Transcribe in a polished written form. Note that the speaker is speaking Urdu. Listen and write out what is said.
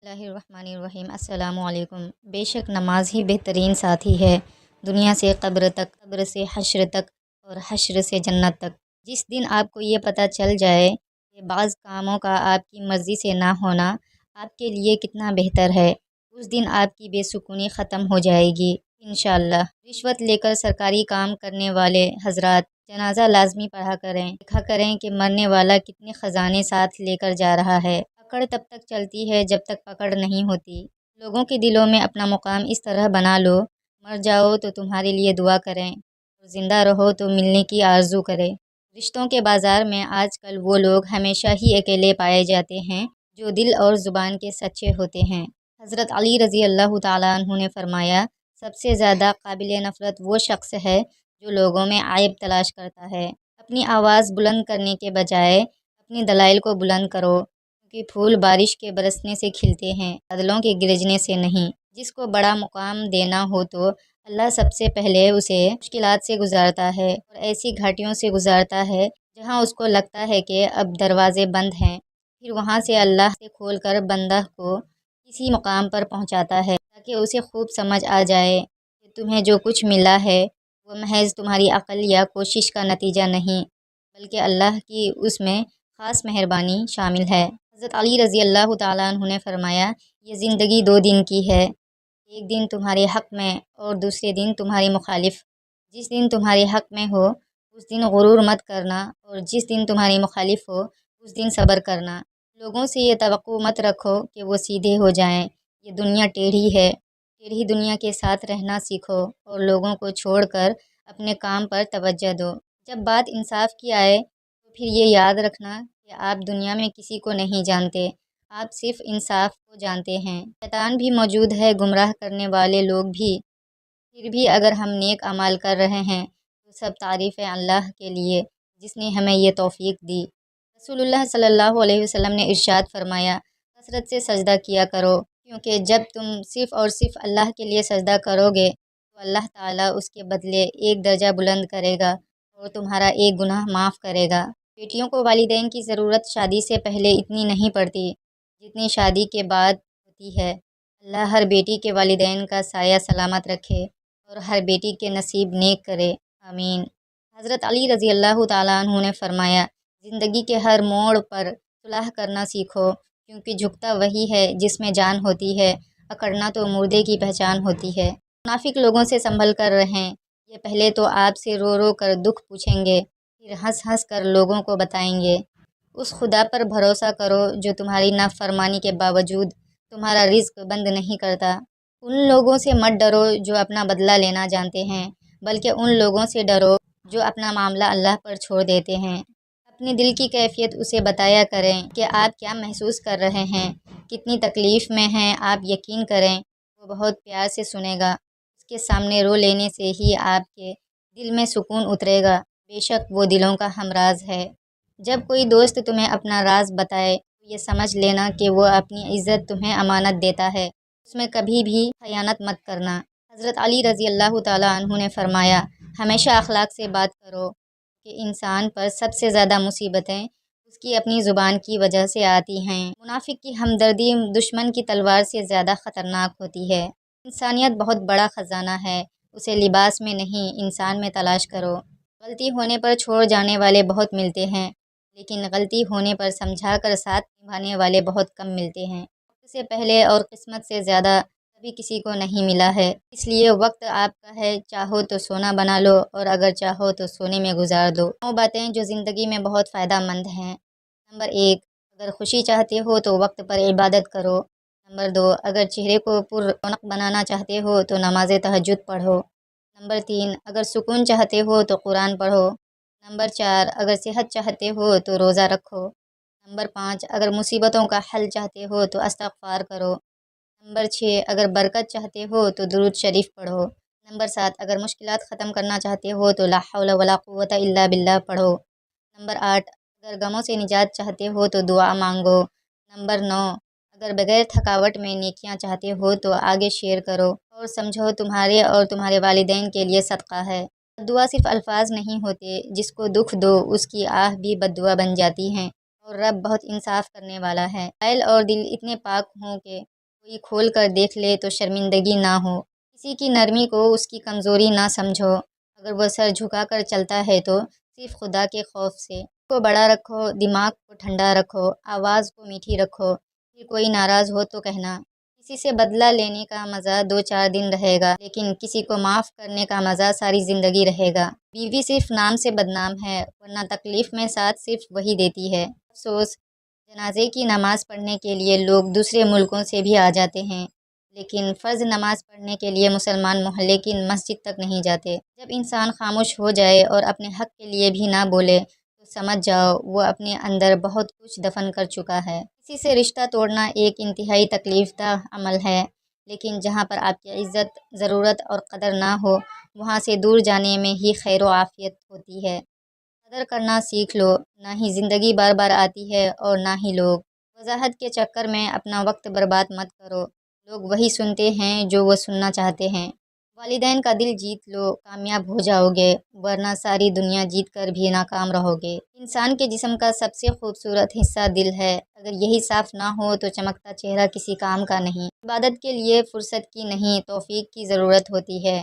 اللہ الرحمن الرحیم۔ السلام علیکم۔ بے شک نماز ہی بہترین ساتھی ہے، دنیا سے قبر تک، قبر سے حشر تک اور حشر سے جنت تک۔ جس دن آپ کو یہ پتہ چل جائے کہ بعض کاموں کا آپ کی مرضی سے نہ ہونا آپ کے لیے کتنا بہتر ہے، اس دن آپ کی بے سکونی ختم ہو جائے گی انشاءاللہ۔ رشوت لے کر سرکاری کام کرنے والے حضرات جنازہ لازمی پڑھا کریں، دیکھا کریں کہ مرنے والا کتنے خزانے ساتھ لے کر جا رہا ہے۔ پکڑ تب تک چلتی ہے جب تک پکڑ نہیں ہوتی۔ لوگوں کے دلوں میں اپنا مقام اس طرح بنا لو، مر جاؤ تو تمہارے لیے دعا کریں اور زندہ رہو تو ملنے کی آرزو کرے۔ رشتوں کے بازار میں آج کل وہ لوگ ہمیشہ ہی اکیلے پائے جاتے ہیں جو دل اور زبان کے سچے ہوتے ہیں۔ حضرت علی رضی اللہ تعالیٰ عنہ نے فرمایا، سب سے زیادہ قابل نفرت وہ شخص ہے جو لوگوں میں عیب تلاش کرتا ہے۔ اپنی آواز بلند کرنے کے بجائے اپنی دلائل کو بلند کرو، کیونکہ پھول بارش کے برسنے سے کھلتے ہیں، بادلوں کے گرجنے سے نہیں۔ جس کو بڑا مقام دینا ہو تو اللہ سب سے پہلے اسے مشکلات سے گزارتا ہے اور ایسی گھاٹیوں سے گزارتا ہے جہاں اس کو لگتا ہے کہ اب دروازے بند ہیں، پھر وہاں سے اللہ سے کھول کر بندہ کو کسی مقام پر پہنچاتا ہے تاکہ اسے خوب سمجھ آ جائے کہ تمہیں جو کچھ ملا ہے وہ محض تمہاری عقل یا کوشش کا نتیجہ نہیں، بلکہ اللہ کی اس میں خاص مہربانی شامل ہے۔ حضرت علی رضی اللہ تعالیٰ عنہ نے فرمایا، یہ زندگی 2 دن کی ہے، ایک دن تمہارے حق میں اور دوسرے دن تمہاری مخالف۔ جس دن تمہارے حق میں ہو اس دن غرور مت کرنا اور جس دن تمہاری مخالف ہو اس دن صبر کرنا۔ لوگوں سے یہ توقع مت رکھو کہ وہ سیدھے ہو جائیں، یہ دنیا ٹیڑھی ہے، ٹیڑھی دنیا کے ساتھ رہنا سیکھو اور لوگوں کو چھوڑ کر اپنے کام پر توجہ دو۔ جب بات انصاف کی آئے تو پھر یہ یاد رکھنا کہ آپ دنیا میں کسی کو نہیں جانتے، آپ صرف انصاف کو جانتے ہیں۔ شیطان بھی موجود ہے، گمراہ کرنے والے لوگ بھی، پھر بھی اگر ہم نیک اعمال کر رہے ہیں تو سب تعریف اللہ کے لیے جس نے ہمیں یہ توفیق دی۔ رسول اللہ صلی اللہ علیہ وسلم نے ارشاد فرمایا، کثرت سے سجدہ کیا کرو، کیونکہ جب تم صرف اور صرف اللہ کے لیے سجدہ کرو گے تو اللہ تعالیٰ اس کے بدلے 1 درجہ بلند کرے گا اور تمہارا 1 گناہ معاف کرے گا۔ بیٹیوں کو والدین کی ضرورت شادی سے پہلے اتنی نہیں پڑتی جتنی شادی کے بعد ہوتی ہے۔ اللہ ہر بیٹی کے والدین کا سایہ سلامت رکھے اور ہر بیٹی کے نصیب نیک کرے، آمین۔ حضرت علی رضی اللہ تعالیٰ عنہ نے فرمایا، زندگی کے ہر موڑ پر صلح کرنا سیکھو، کیونکہ جھکتا وہی ہے جس میں جان ہوتی ہے، اکڑنا تو مردے کی پہچان ہوتی ہے۔ منافق لوگوں سے سنبھل کر رہیں، یہ پہلے تو آپ سے رو رو کر دکھ پوچھیں گے، پھر ہنس ہنس کر لوگوں کو بتائیں گے۔ اس خدا پر بھروسہ کرو جو تمہاری نافرمانی کے باوجود تمہارا رزق بند نہیں کرتا۔ ان لوگوں سے مت ڈرو جو اپنا بدلہ لینا جانتے ہیں، بلکہ ان لوگوں سے ڈرو جو اپنا معاملہ اللہ پر چھوڑ دیتے ہیں۔ اپنے دل کی کیفیت اسے بتایا کریں کہ آپ کیا محسوس کر رہے ہیں، کتنی تکلیف میں ہیں۔ آپ یقین کریں وہ بہت پیار سے سنے گا، اس کے سامنے رو لینے سے ہی آپ کے دل میں سکون اترے گا، بے شک وہ دلوں کا ہمراز ہے۔ جب کوئی دوست تمہیں اپنا راز بتائے تو یہ سمجھ لینا کہ وہ اپنی عزت تمہیں امانت دیتا ہے، اس میں کبھی بھی خیانت مت کرنا۔ حضرت علی رضی اللہ تعالیٰ عنہ نے فرمایا، ہمیشہ اخلاق سے بات کرو کہ انسان پر سب سے زیادہ مصیبتیں اس کی اپنی زبان کی وجہ سے آتی ہیں۔ منافق کی ہمدردی دشمن کی تلوار سے زیادہ خطرناک ہوتی ہے۔ انسانیت بہت بڑا خزانہ ہے، اسے لباس میں نہیں انسان میں تلاش کرو۔ غلطی ہونے پر چھوڑ جانے والے بہت ملتے ہیں، لیکن غلطی ہونے پر سمجھا کر ساتھ نبھانے والے بہت کم ملتے ہیں۔ وقت سے پہلے اور قسمت سے زیادہ کبھی کسی کو نہیں ملا ہے، اس لیے وقت آپ کا ہے، چاہو تو سونا بنا لو اور اگر چاہو تو سونے میں گزار دو۔ 9 باتیں جو زندگی میں بہت فائدہ مند ہیں۔ نمبر 1، اگر خوشی چاہتے ہو تو وقت پر عبادت کرو۔ نمبر 2، اگر چہرے کو پر رونق بنانا چاہتے ہو تو نماز تہجد پڑھو۔ نمبر 3، اگر سکون چاہتے ہو تو قرآن پڑھو۔ نمبر 4، اگر صحت چاہتے ہو تو روزہ رکھو۔ نمبر 5، اگر مصیبتوں کا حل چاہتے ہو تو استغفار کرو۔ نمبر 6، اگر برکت چاہتے ہو تو درود شریف پڑھو۔ نمبر 7، اگر مشکلات ختم کرنا چاہتے ہو تو لا حول ولا قوت الا باللہ پڑھو۔ نمبر 8، اگر غموں سے نجات چاہتے ہو تو دعا مانگو۔ نمبر 9، اگر بغیر تھکاوٹ میں نیکیاں چاہتے ہو تو آگے شیئر کرو اور سمجھو تمہارے اور تمہارے والدین کے لیے صدقہ ہے۔ دعا صرف الفاظ نہیں ہوتے، جس کو دکھ دو اس کی آہ بھی بددعا بن جاتی ہیں، اور رب بہت انصاف کرنے والا ہے۔ دل اور دل اتنے پاک ہوں کہ کوئی کھول کر دیکھ لے تو شرمندگی نہ ہو، کسی کی نرمی کو اس کی کمزوری نہ سمجھو، اگر وہ سر جھکا کر چلتا ہے تو صرف خدا کے خوف سے۔ کو بڑا رکھو، دماغ کو ٹھنڈا رکھو، آواز کو میٹھی رکھو، پھر کوئی ناراض ہو تو کہنا۔ کسی سے بدلہ لینے کا مزہ 2-4 دن رہے گا، لیکن کسی کو معاف کرنے کا مزہ ساری زندگی رہے گا۔ بیوی صرف نام سے بدنام ہے، ورنہ تکلیف میں ساتھ صرف وہی دیتی ہے۔ افسوس، جنازے کی نماز پڑھنے کے لیے لوگ دوسرے ملکوں سے بھی آ جاتے ہیں، لیکن فرض نماز پڑھنے کے لیے مسلمان محلے کی مسجد تک نہیں جاتے۔ جب انسان خاموش ہو جائے اور اپنے حق کے لیے بھی نہ بولے تو سمجھ جاؤ وہ اپنے اندر بہت کچھ دفن کر چکا ہے۔ کسی سے رشتہ توڑنا ایک انتہائی تکلیف دہ عمل ہے، لیکن جہاں پر آپ کی عزت، ضرورت اور قدر نہ ہو، وہاں سے دور جانے میں ہی خیر و عافیت ہوتی ہے۔ قدر کرنا سیکھ لو، نہ ہی زندگی بار بار آتی ہے اور نہ ہی لوگ۔ وضاحت کے چکر میں اپنا وقت برباد مت کرو، لوگ وہی سنتے ہیں جو وہ سننا چاہتے ہیں۔ والدین کا دل جیت لو، کامیاب ہو جاؤ گے، ورنہ ساری دنیا جیت کر بھی ناکام رہو گے۔ انسان کے جسم کا سب سے خوبصورت حصہ دل ہے، اگر یہی صاف نہ ہو تو چمکتا چہرہ کسی کام کا نہیں۔ عبادت کے لیے فرصت کی نہیں، توفیق کی ضرورت ہوتی ہے۔